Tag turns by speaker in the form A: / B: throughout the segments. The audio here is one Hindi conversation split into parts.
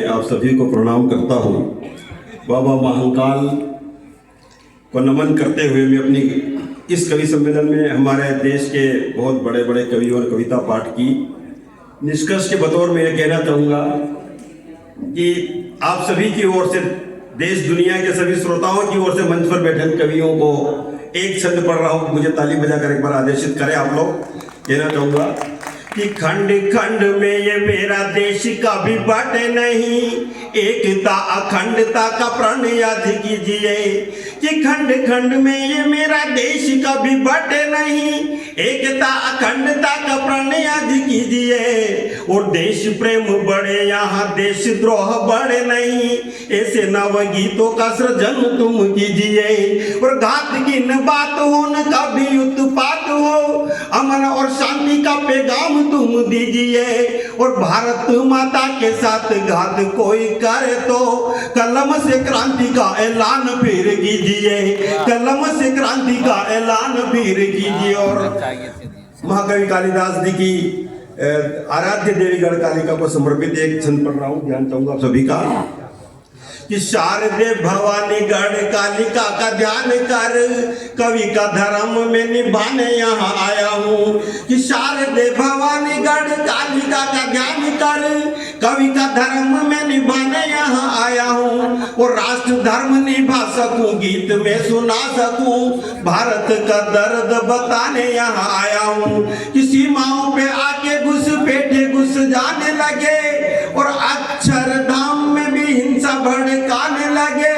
A: आप सभी को प्रणाम करता हूँ। बाबा महाकाल को नमन करते हुए मैं अपनी इस कवि सम्मेलन में हमारे देश के बहुत बड़े बड़े कवियों ने कविता पाठ की। निष्कर्ष के बतौर में यह कहना चाहूँगा कि आप सभी की ओर से, देश दुनिया के सभी श्रोताओं की ओर से मंच पर बैठे कवियों को एक छंद पढ़ रहा हूँ, मुझे ताली बजाकर एक बार आदेशित करें आप लोग। कहना चाहूँगा कि खंड खंड में ये मेरा देश कभी बटे नहीं, एकता अखंडता का प्रण याद कीजिए। कि खंड खंड में ये मेरा देश कभी बटे नहीं, एकता अखंडता का प्रण याद कीजिए। और देश प्रेम बढ़े यहाँ देशद्रोह बढ़े नहीं, ऐसे नवगीतों का सृजन तुम कीजिए। और घात की न बात हो न कभी उत्पात हो, अमन और शांति का पैगाम तुम दीजिए। और भारत माता के साथ घात कोई करे तो कलम से क्रांति का ऐलान फिर कीजिए, कलम से क्रांति का ऐलान फिर कीजिए। और महाकवि कालिदास जी की आराध्य देवी गढ़ कालिका को समर्पित एक छंद पढ़ रहा हूँ, ध्यान चाहूंगा आप सभी का। कि शारदे भवानी गढ़ कालिका का ध्यान कर, कवि का धर्म में निभाने यहाँ आया हूँ। कि शारदे भवानी गढ़ कालिका का ध्यान कर, कवि का धर्म में निभाने यहाँ आया हूँ। और राष्ट्र धर्म निभा सकूं, गीत में सुना सकूं, भारत का दर्द बताने यहाँ आया हूँ। कि सीमाओं पे आके घुसपैठे घुस जाने लगे, और अक्षरधाम में भी हिंसा भड़काने लगे।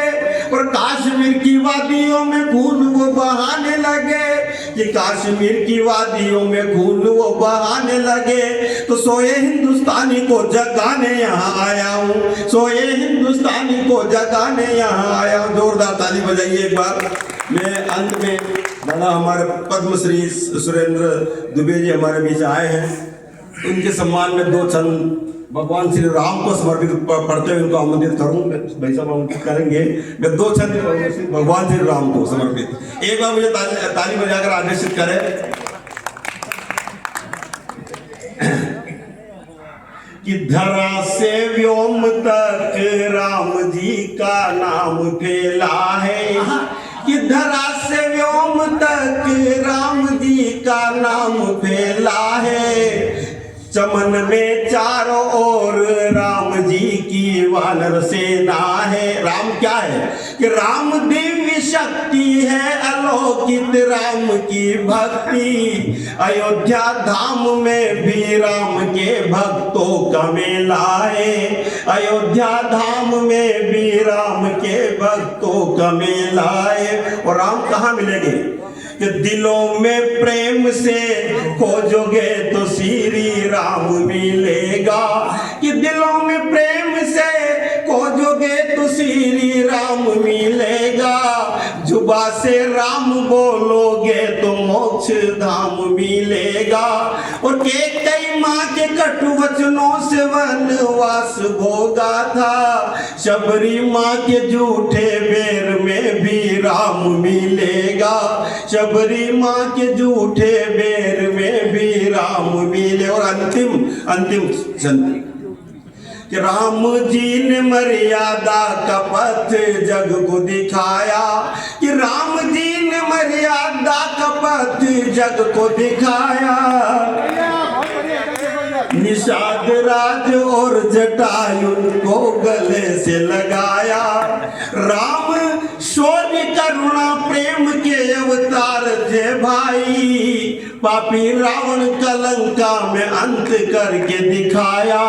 A: और कश्मीर की वादियों में खून वो बहाने लगे, कि कश्मीर की वादियों में खून वो बहाने लगे। तो सोए हिंदुस्तानी को जगाने यहाँ आया हूँ, सोए हिंदुस्तानी को जगाने यहाँ आया हूँ। जोरदार ताली बजाइए एक बार। मैं अंत में बड़ा हमारे पद्मश्री सुरेंद्र दुबे जी हमारे बीच आए हैं, उनके सम्मान में दो छंद भगवान श्री राम को समर्पित पढ़ते हुए उनको आमंत्रित करूं। भाई साहब आमंत्रित करेंगे। मैं दो छंद भगवान श्री राम को समर्पित, एक बार मुझे ताली बजाकर आदेशित करें। कि धरा से व्योम तक राम जी का नाम फैला है, कि धरा से व्योम तक राम जी का नाम फैला है। चमन में चारों ओर राम जी की वानर सेना है। राम क्या है? कि राम दिव्य शक्ति है, अलौकिक राम की भक्ति। अयोध्या धाम में भी राम के भक्तों का मेला है, अयोध्या धाम में भी राम के भक्तों का मेला है। और राम कहाँ मिलेंगे? कि दिलों में प्रेम से खोजोगे तो श्री राम मिलेगा, कि दिलों में प्रेम से खोजोगे तो श्री राम मिलेगा। जुबा से राम बोलोगे तो मोक्ष धाम मिलेगा। और कई माँ के कटु वचनों से वनवास भोगा था, शबरी माँ के झूठे बेर में भी राम मिलेगा, शबरी माँ के झूठे बेर में भी राम मिले। और अंतिम छंद कि राम जी ने मर्यादा का पथ जग को दिखाया, कि राम जी ने मर्यादा का पथ जग को दिखाया। निषाद राज और जटायु को गले से लगाया, राम शौर्य करुणा प्रेम के अवतार थे भाई। पापी रावण का लंका में अंत करके दिखाया,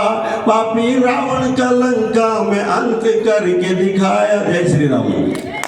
A: पापी रावण का लंका में अंत करके दिखाया। जय श्री राम।